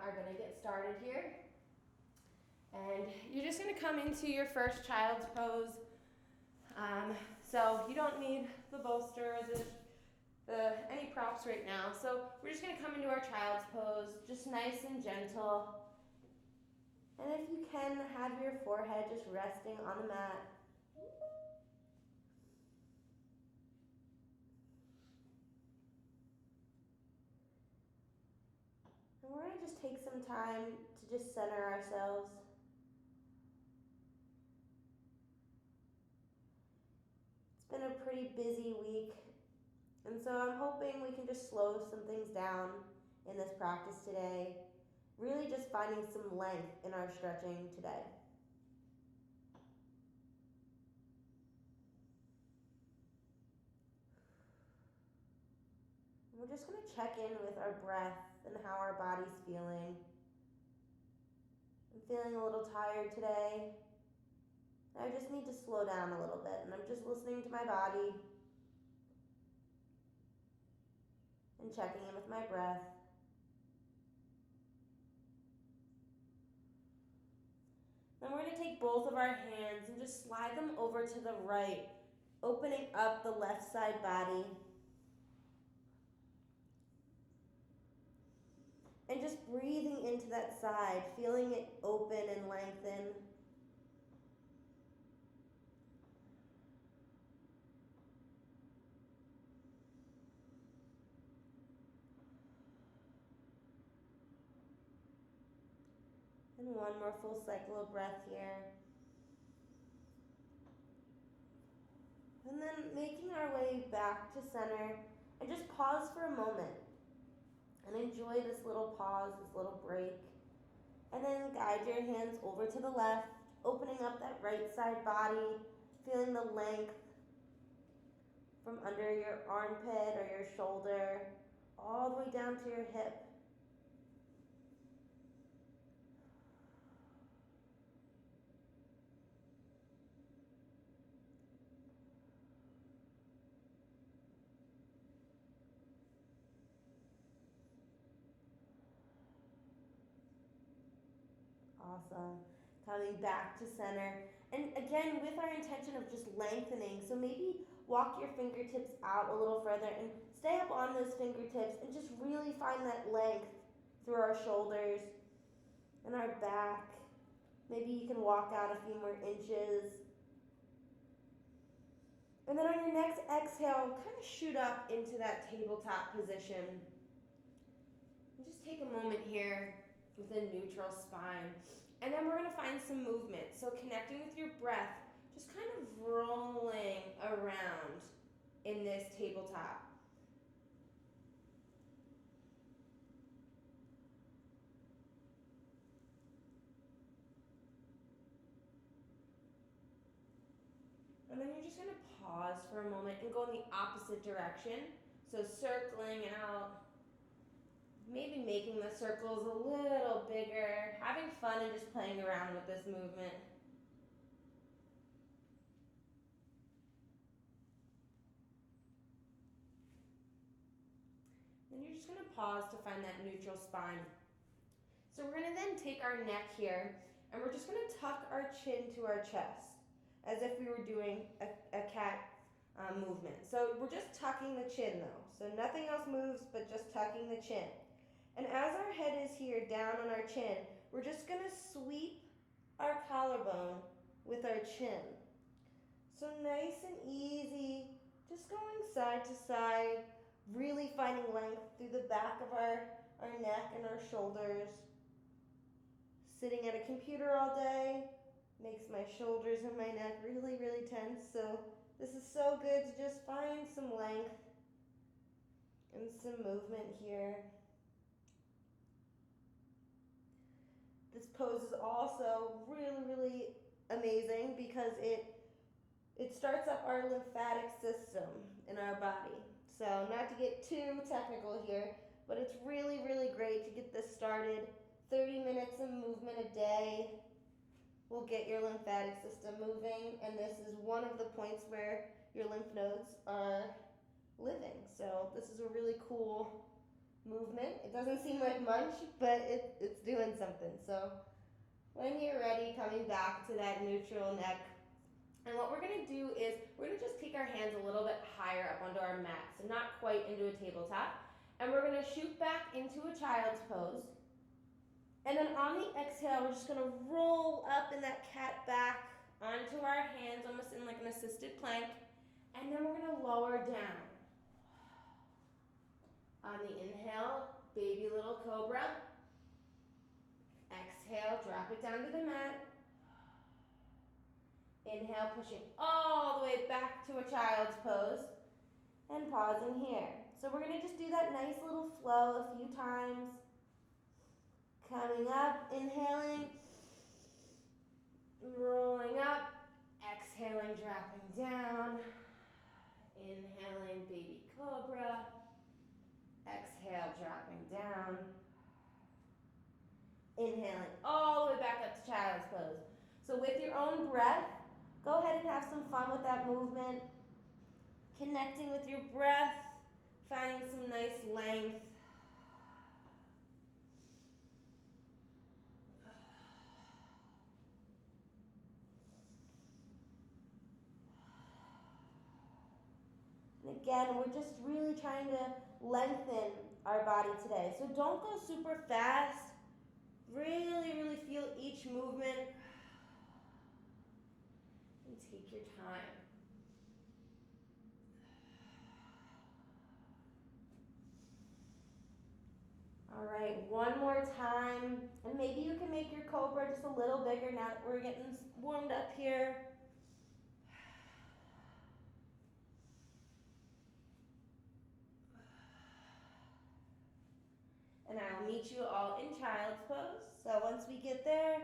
are going to get started here. And you're just going to come into your first child's pose. So you don't need the bolster or any props right now. So we're just going to come into our child's pose, just nice and gentle. And if you can, have your forehead just resting on the mat. And we're going to just take some time to just center ourselves. It's been a pretty busy week, and so I'm hoping we can just slow some things down in this practice today. Really just finding some length in our stretching today. We're just going to check in with our breath and how our body's feeling. I'm feeling a little tired today. I just need to slow down a little bit, and I'm just listening to my body and checking in with my breath. Then we're going to take both of our hands and just slide them over to the right, opening up the left side body. And just breathing into that side, feeling it open and lengthen. And one more full cycle of breath here. And then making our way back to center, and just pause for a moment. And enjoy this little pause, this little break. And then guide your hands over to the left, opening up that right side body, feeling the length from under your armpit or your shoulder, all the way down to your hip. Awesome. Coming back to center. And again, with our intention of just lengthening. So maybe walk your fingertips out a little further and stay up on those fingertips and just really find that length through our shoulders and our back. Maybe you can walk out a few more inches. And then on your next exhale, kind of shoot up into that tabletop position. And just take a moment here with a neutral spine. And then we're going to find some movement. So connecting with your breath, just kind of rolling around in this tabletop. And then you're just going to pause for a moment and go in the opposite direction. So circling out. Maybe making the circles a little bigger, having fun and just playing around with this movement. Then you're just going to pause to find that neutral spine. So we're going to then take our neck here, and we're just going to tuck our chin to our chest, as if we were doing a cat movement. So we're just tucking the chin though. So nothing else moves but just tucking the chin. And as our head is here down on our chin, we're just going to sweep our collarbone with our chin. So nice and easy, just going side to side, really finding length through the back of our neck and our shoulders. Sitting at a computer all day makes my shoulders and my neck really, really tense. So this is so good to just find some length and some movement here. This pose is also really, really amazing because it starts up our lymphatic system in our body. So not to get too technical here, but it's really, really great to get this started. 30 minutes of movement a day will get your lymphatic system moving, and this is one of the points where your lymph nodes are living. So this is a really cool movement. It doesn't seem like much, but it's doing something. So when you're ready, coming back to that neutral neck. And what we're gonna do is we're gonna just take our hands a little bit higher up onto our mat, so not quite into a tabletop. And we're gonna shoot back into a child's pose. And then on the exhale, we're just gonna roll up in that cat back onto our hands, almost in like an assisted plank. And then we're gonna lower down. On the inhale, baby little cobra. Exhale, drop it down to the mat. Inhale, pushing all the way back to a child's pose. And pausing here. So we're gonna just do that nice little flow a few times. Coming up, inhaling, rolling up, exhaling, dropping down. Inhaling, baby cobra. Exhale, dropping down. Inhaling all the way back up to child's pose. So with your own breath, go ahead and have some fun with that movement. Connecting with your breath, finding some nice length. And again, we're just really trying to lengthen our body today. So don't go super fast. Really, really feel each movement. And take your time. All right, one more time. And maybe you can make your cobra just a little bigger now that we're getting warmed up here. And I'll meet you all in child's pose. So once we get there,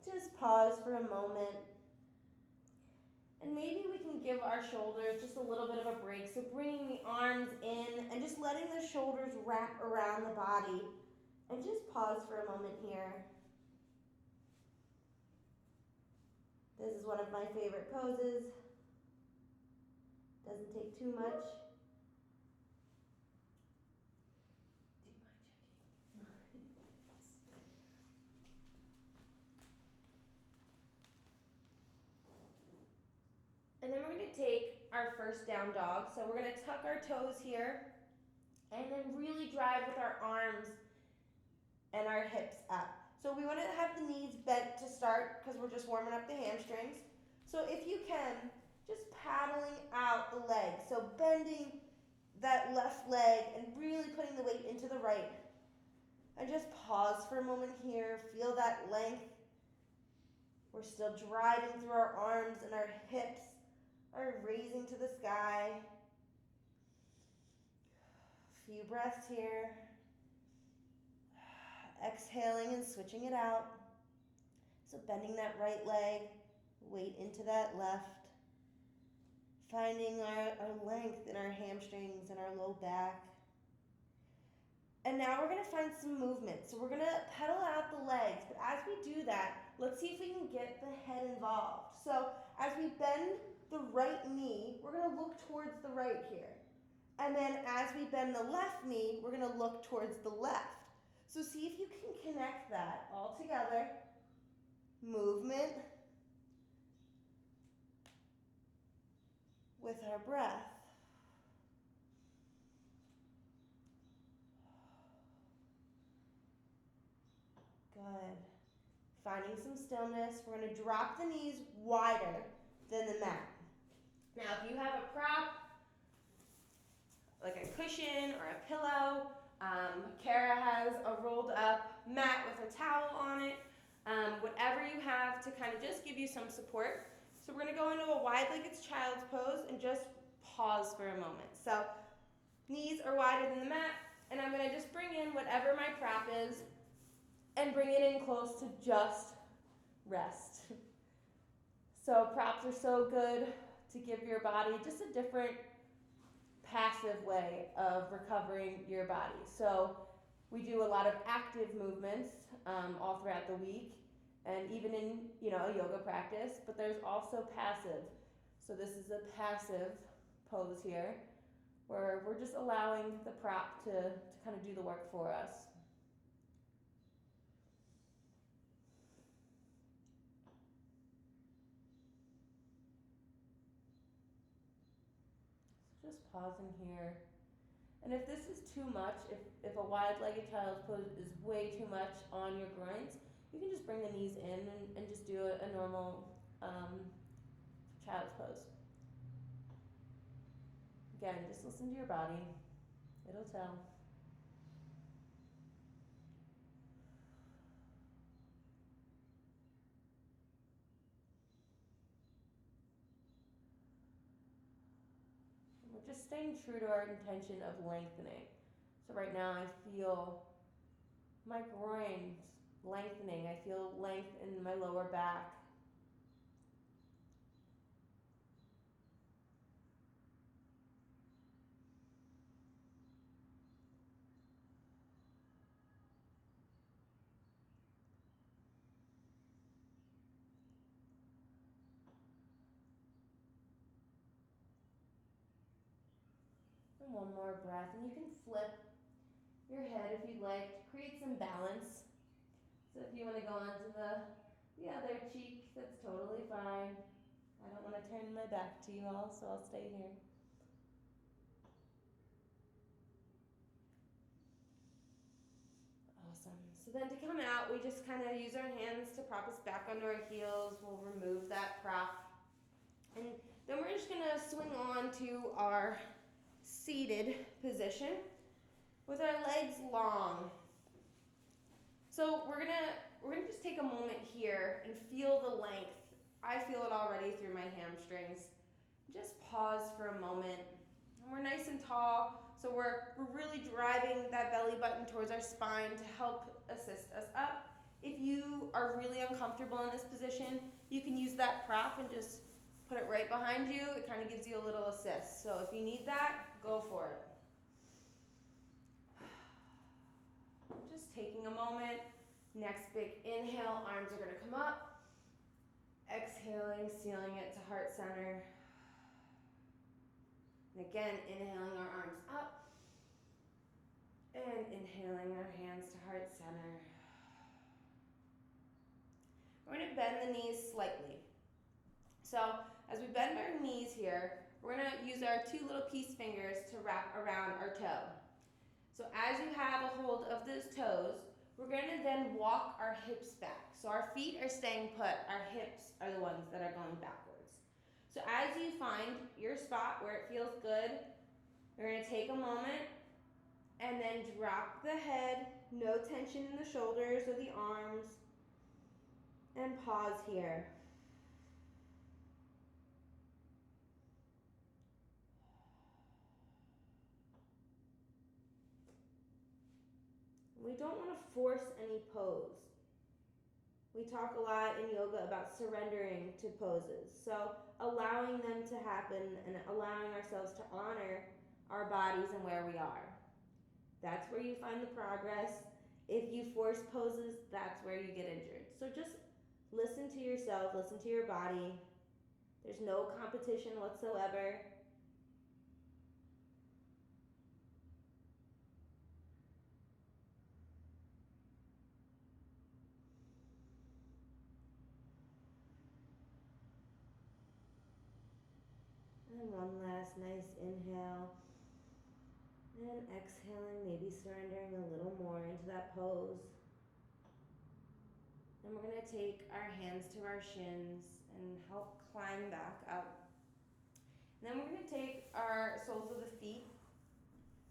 just pause for a moment. And maybe we can give our shoulders just a little bit of a break. So bringing the arms in and just letting the shoulders wrap around the body. And just pause for a moment here. This is one of my favorite poses. Doesn't take too much. And then we're going to take our first down dog. So we're going to tuck our toes here and then really drive with our arms and our hips up. So we want to have the knees bent to start because we're just warming up the hamstrings. So if you can, just paddling out the leg. So bending that left leg and really putting the weight into the right. And just pause for a moment here. Feel that length. We're still driving through our arms and our hips are raising to the sky. A few breaths here. Exhaling and switching it out. So bending that right leg, weight into that left. Finding our length in our hamstrings and our low back. And now we're going to find some movement. So we're going to pedal out the legs. But as we do that, let's see if we can get the head involved. So as we bend the right knee, we're going to look towards the right here. And then as we bend the left knee, we're going to look towards the left. So see if you can connect that all together. Movement with our breath. Good. Finding some stillness. We're going to drop the knees wider than the mat. Now, if you have a prop, like a cushion or a pillow, Kara has a rolled up mat with a towel on it, whatever you have to kind of just give you some support. So we're going to go into a wide-legged child's pose and just pause for a moment. So knees are wider than the mat, and I'm going to just bring in whatever my prop is and bring it in close to just rest. So props are so good to give your body just a different passive way of recovering your body. So we do a lot of active movements all throughout the week and even in a yoga practice, but there's also passive. So this is a passive pose here where we're just allowing the prop to kind of do the work for us. Just pausing here. And if this is too much, if a wide-legged child's pose is way too much on your groins, you can just bring the knees in and just do a normal child's pose. Again, just listen to your body. It'll tell. We're just staying true to our intention of lengthening. So right now I feel my groins lengthening. I feel length in my lower back. And one more breath, and you can flip your head if you'd like to create some balance. So if you want to go onto the other cheek, that's totally fine. I don't want to turn my back to you all, so I'll stay here. Awesome. So then to come out, we just kind of use our hands to prop us back onto our heels. We'll remove that prop. And then we're just going to swing on to our seated position with our legs long. So we're gonna just take a moment here and feel the length. I feel it already through my hamstrings. Just pause for a moment. And we're nice and tall, so we're really driving that belly button towards our spine to help assist us up. If you are really uncomfortable in this position, you can use that prop and just put it right behind you. It kind of gives you a little assist. So if you need that, go for it. Just taking a moment. Next big inhale, arms are going to come up. Exhaling, sealing it to heart center. And again, inhaling our arms up. And inhaling our hands to heart center. We're going to bend the knees slightly. So as we bend our knees here, we're going to use our two little peace fingers to wrap around our toe. So as you have a hold of those toes, we're going to then walk our hips back. So our feet are staying put, our hips are the ones that are going backwards. So as you find your spot where it feels good, you're going to take a moment and then drop the head, no tension in the shoulders or the arms, and pause here. We don't want to force any pose. We talk a lot in yoga about surrendering to poses. So allowing them to happen and allowing ourselves to honor our bodies and where we are. That's where you find the progress. If you force poses, that's where you get injured. So just listen to yourself, listen to your body. There's no competition whatsoever. And one last nice inhale. And exhaling, maybe surrendering a little more into that pose. And we're going to take our hands to our shins and help climb back up. And then we're going to take our soles of the feet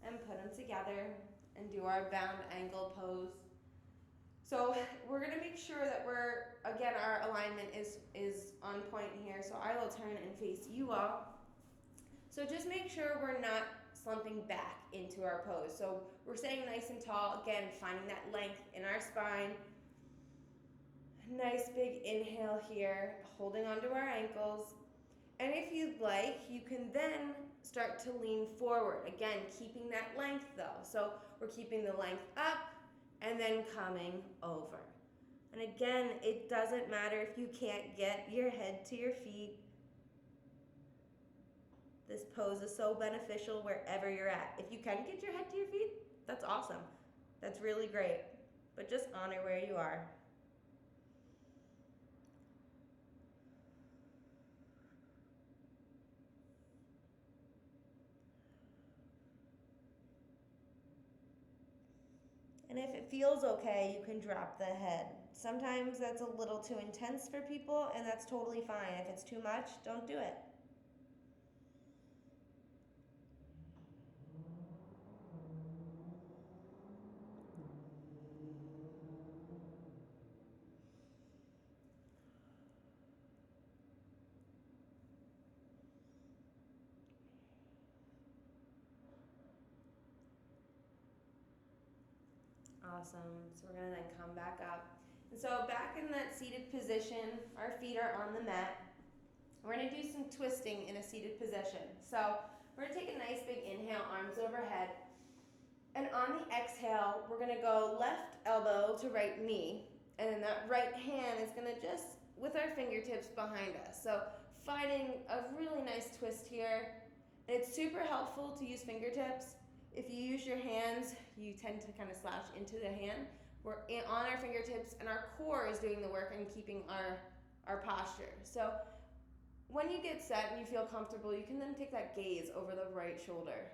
and put them together and do our bound ankle pose. So we're going to make sure that our alignment is on point here. So I will turn and face you all. So just make sure we're not slumping back into our pose. So we're staying nice and tall. Again, finding that length in our spine. Nice big inhale here, holding onto our ankles. And if you'd like, you can then start to lean forward. Again, keeping that length though. So we're keeping the length up and then coming over. And again, it doesn't matter if you can't get your head to your feet. This pose is so beneficial wherever you're at. If you can get your head to your feet, that's awesome. That's really great. But just honor where you are. And if it feels okay, you can drop the head. Sometimes that's a little too intense for people, and that's totally fine. If it's too much, don't do it. Awesome. So we're going to then come back up. And so back in that seated position, our feet are on the mat. We're going to do some twisting in a seated position. So we're going to take a nice big inhale, arms overhead. And on the exhale, we're going to go left elbow to right knee. And then that right hand is going to just, with our fingertips behind us. So finding a really nice twist here. And it's super helpful to use fingertips. If you use your hands, you tend to kind of slouch into the hand. We're on our fingertips, and our core is doing the work and keeping our posture. So when you get set and you feel comfortable, you can then take that gaze over the right shoulder.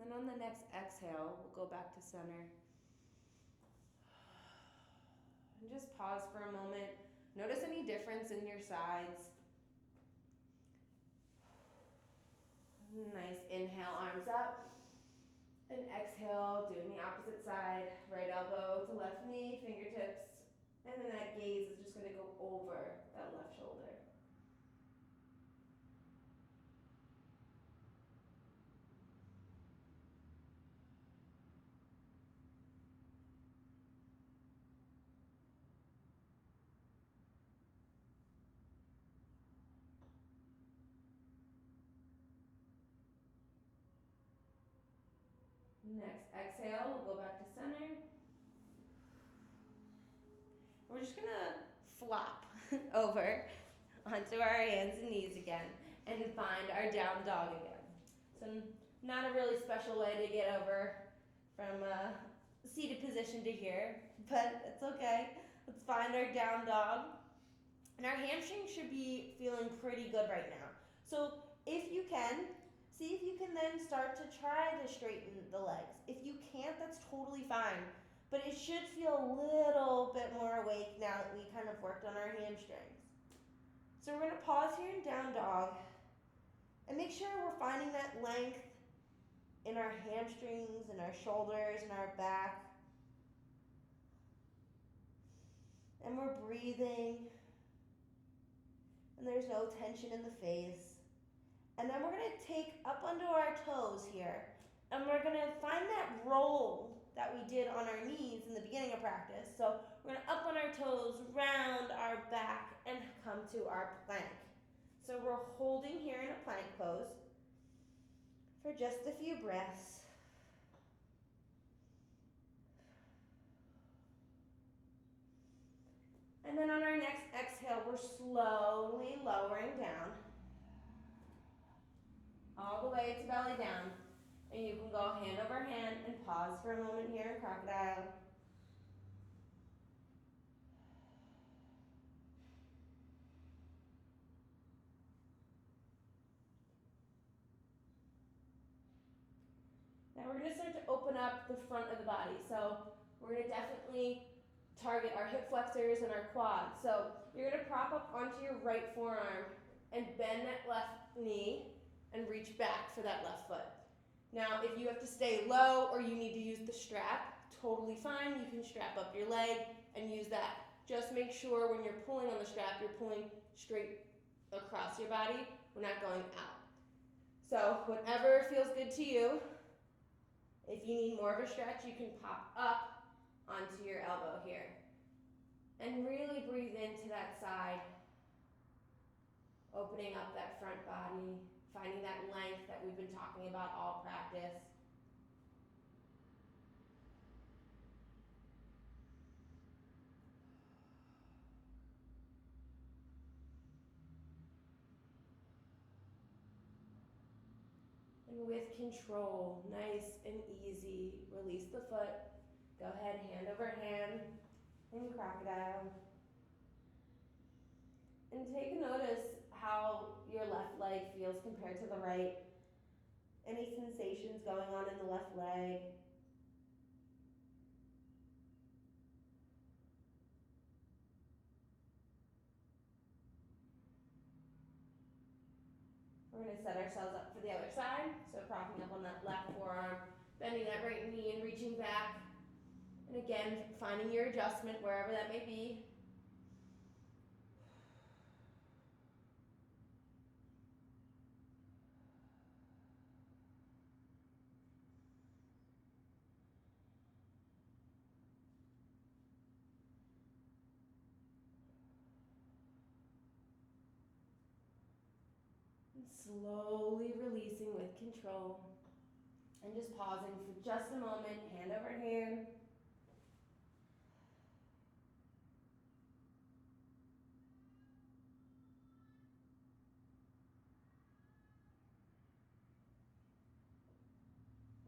And then on the next exhale, we'll go back to center. And just pause for a moment. Notice any difference in your sides. Nice inhale, arms up. And exhale, doing the opposite side. Right elbow to left knee, fingertips. And then that gaze is just going to go over that left shoulder. Next exhale, we'll go back to center. We're just gonna flop over onto our hands and knees again and find our down dog again. So not a really special way to get over from seated position to here, but it's okay. Let's find our down dog. And our hamstrings should be feeling pretty good right now. So if you can, see if you can then start to try to straighten the legs. If you can't, that's totally fine. But it should feel a little bit more awake now that we kind of worked on our hamstrings. So we're going to pause here in down dog and make sure we're finding that length in our hamstrings, in our shoulders, in our back. And we're breathing. And there's no tension in the face. And then we're going to take up onto our toes here. And we're going to find that roll that we did on our knees in the beginning of practice. So we're going to up on our toes, round our back, and come to our plank. So we're holding here in a plank pose for just a few breaths. And then on our next exhale, we're slowly lowering down all the way to belly down. And you can go hand over hand and pause for a moment here in crocodile. Now we're going to start to open up the front of the body. So we're going to definitely target our hip flexors and our quads. So you're going to prop up onto your right forearm and bend that left knee and reach back for that left foot. Now, if you have to stay low or you need to use the strap, totally fine. You can strap up your leg and use that. Just make sure when you're pulling on the strap, you're pulling straight across your body. We're not going out. So whatever feels good to you. If you need more of a stretch, you can pop up onto your elbow here. And really breathe into that side, opening up that front body, finding that length that we've been talking about all practice. And with control, nice and easy, release the foot. Go ahead, hand over hand in crocodile. And take notice how your left leg feels compared to the right. Any sensations going on in the left leg. We're going to set ourselves up for the other side. So propping up on that left forearm, bending that right knee and reaching back. And again, finding your adjustment wherever that may be. And slowly releasing with control. And just pausing for just a moment, hand over hand.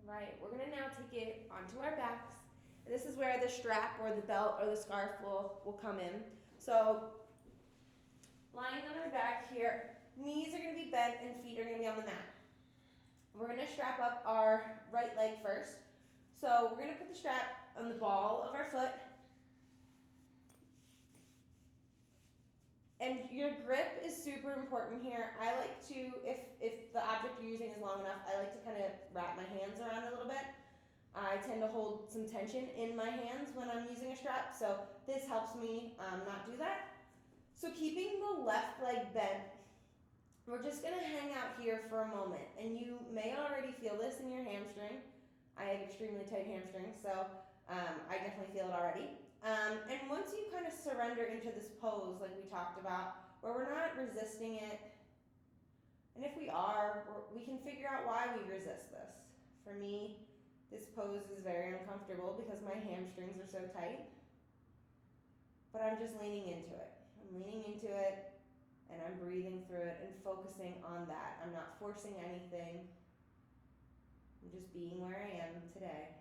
Right, we're gonna now take it onto our backs. This is where the strap or the belt or the scarf will come in. So, lying on our back here, knees are gonna be bent and feet are gonna be on the mat. We're gonna strap up our right leg first. So we're gonna put the strap on the ball of our foot. And your grip is super important here. I like to, if the object you're using is long enough, I like to kind of wrap my hands around a little bit. I tend to hold some tension in my hands when I'm using a strap, so this helps me not do that. So keeping the left leg bent, we're just gonna hang out here for a moment, and you may already feel this in your hamstring. I have extremely tight hamstrings, so I definitely feel it already. And once you kind of surrender into this pose, like we talked about, where we're not resisting it, and if we are, we can figure out why we resist this. For me, this pose is very uncomfortable because my hamstrings are so tight, but I'm just leaning into it. I'm leaning into it, and I'm breathing through it and focusing on that. I'm not forcing anything. I'm just being where I am today.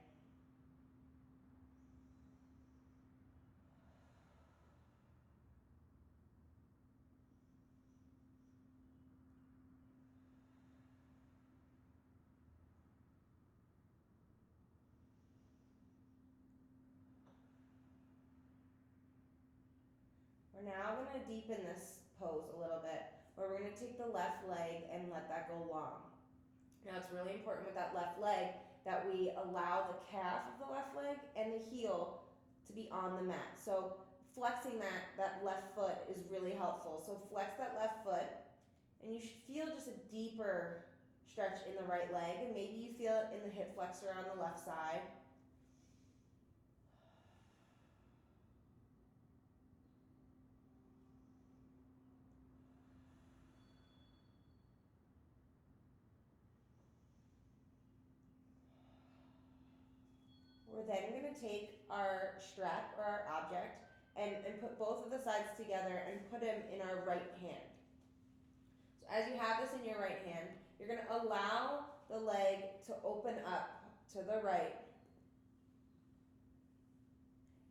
We're now going to deepen this pose a little bit, where we're going to take the left leg and let that go long. Now it's really important with that left leg that we allow the calf of the left leg and the heel to be on the mat. So flexing that left foot is really helpful. So flex that left foot, and you should feel just a deeper stretch in the right leg, and maybe you feel it in the hip flexor on the left side. We're then going to take our strap or our object and put both of the sides together and put them in our right hand. So as you have this in your right hand, you're going to allow the leg to open up to the right.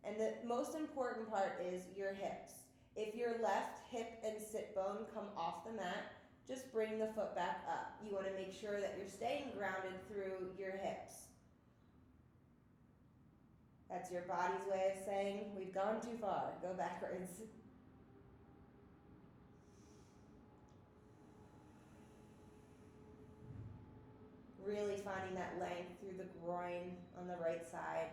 And the most important part is your hips. If your left hip and sit bone come off the mat, just bring the foot back up. You want to make sure that you're staying grounded through your hips. That's your body's way of saying, we've gone too far, go backwards. Really finding that length through the groin on the right side.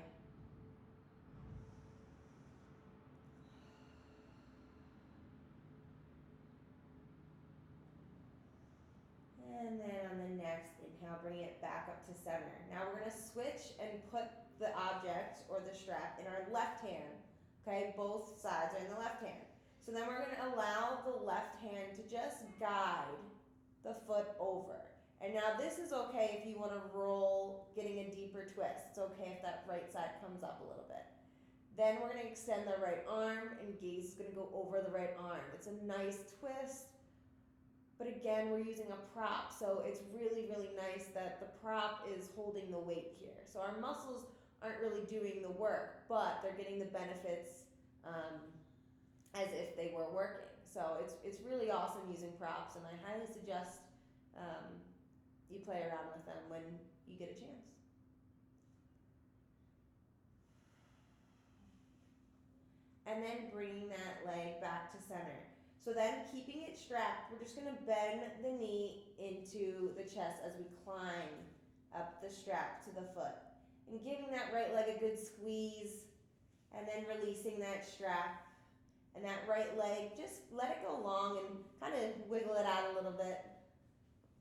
And then on the next inhale, bring it back up to center. Now we're going to switch and put the object or the strap in our left hand. Okay, both sides are in the left hand. So then we're going to allow the left hand to just guide the foot over. And now this is okay if you want to roll, getting a deeper twist. It's okay if that right side comes up a little bit. Then we're going to extend the right arm and gaze is going to go over the right arm. It's a nice twist, but again, we're using a prop, so it's really, really nice that the prop is holding the weight here. So our muscles aren't really doing the work, but they're getting the benefits as if they were working. So it's really awesome using props, and I highly suggest you play around with them when you get a chance. And then bringing that leg back to center. So then keeping it strapped, we're just going to bend the knee into the chest as we climb up the strap to the foot. And giving that right leg a good squeeze, and then releasing that strap. And that right leg, just let it go long and kind of wiggle it out a little bit.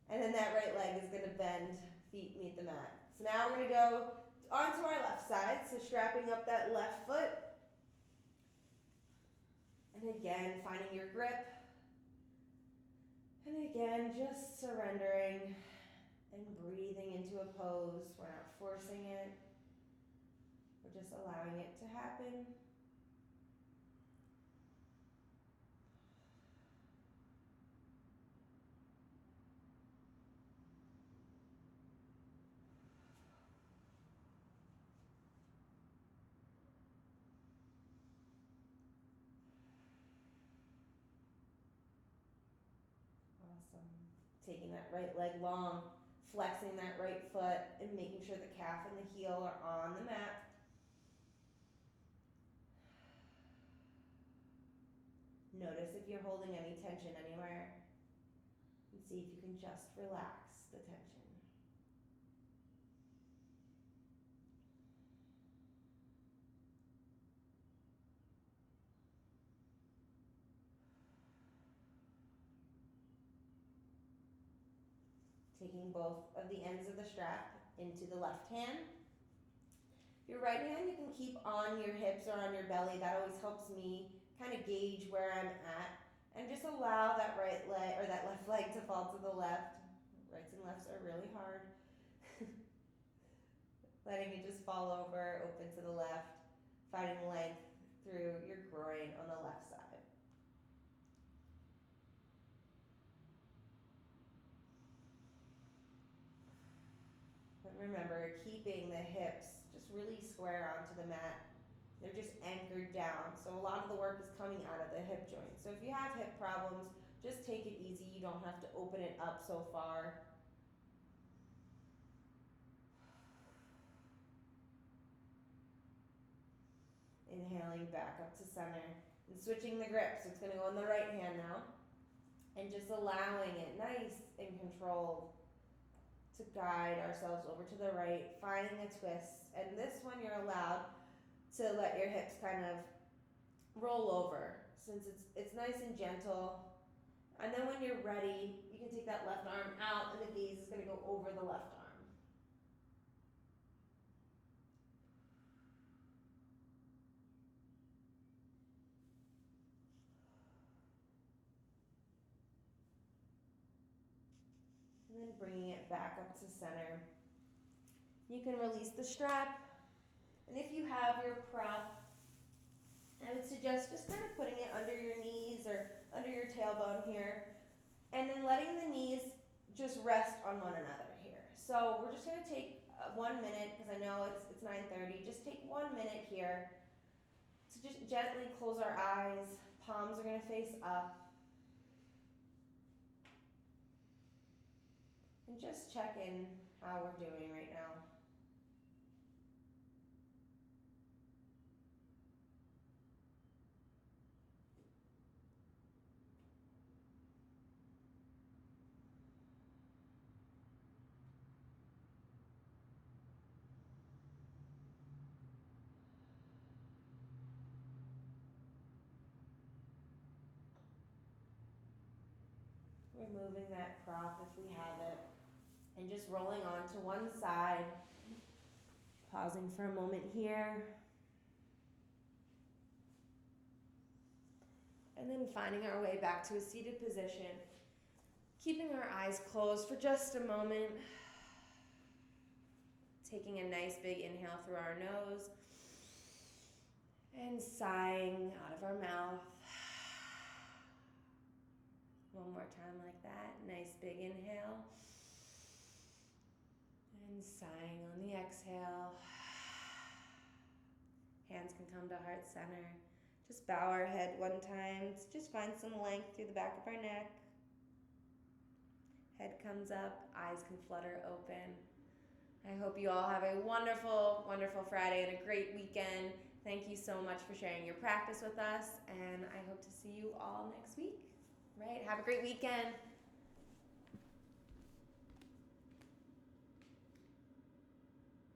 And then that right leg is going to bend, feet meet the mat. So now we're going to go onto our left side, so strapping up that left foot. And again, finding your grip. And again, just surrendering and breathing into a pose. We're not forcing it. We're just allowing it to happen. Awesome. Taking that right leg long, flexing that right foot, and making sure the calf and the heel are on the mat. Notice if you're holding any tension anywhere, and see if you can just relax the tension. Taking both of the ends of the strap into the left hand. Your right hand you can keep on your hips or on your belly. That always helps me kind of gauge where I'm at. And just allow that right leg or that left leg to fall to the left. Rights and lefts are really hard. Letting it just fall over, open to the left. Finding length through your groin on the left side. Remember, keeping the hips just really square onto the mat. They're just anchored down. So a lot of the work is coming out of the hip joint. So if you have hip problems, just take it easy. You don't have to open it up so far. Inhaling back up to center and switching the grip. So it's going to go in the right hand now. And just allowing it nice and controlled to guide ourselves over to the right, finding a twist. And this one you're allowed to let your hips kind of roll over since it's nice and gentle. And then when you're ready, you can take that left arm out and the gaze is going to go over the left arm. And then bringing it back up to center. You can release the strap. And if you have your prop, I would suggest just kind of putting it under your knees or under your tailbone here. And then letting the knees just rest on one another here. So we're just going to take 1 minute, because I know it's 9:30. Just take 1 minute here to just gently close our eyes. Palms are going to face up. And just check in how we're doing right now. Removing that prop if we have it. And just rolling on to one side. Pausing for a moment here. And then finding our way back to a seated position. Keeping our eyes closed for just a moment. Taking a nice big inhale through our nose. And sighing out of our mouth. One more time like that. Nice big inhale. And sighing on the exhale. Hands can come to heart center. Just bow our head one time. Just find some length through the back of our neck. Head comes up, eyes can flutter open. I hope you all have a wonderful, wonderful Friday and a great weekend. Thank you so much for sharing your practice with us, and I hope to see you all next week. Right? Have a great weekend.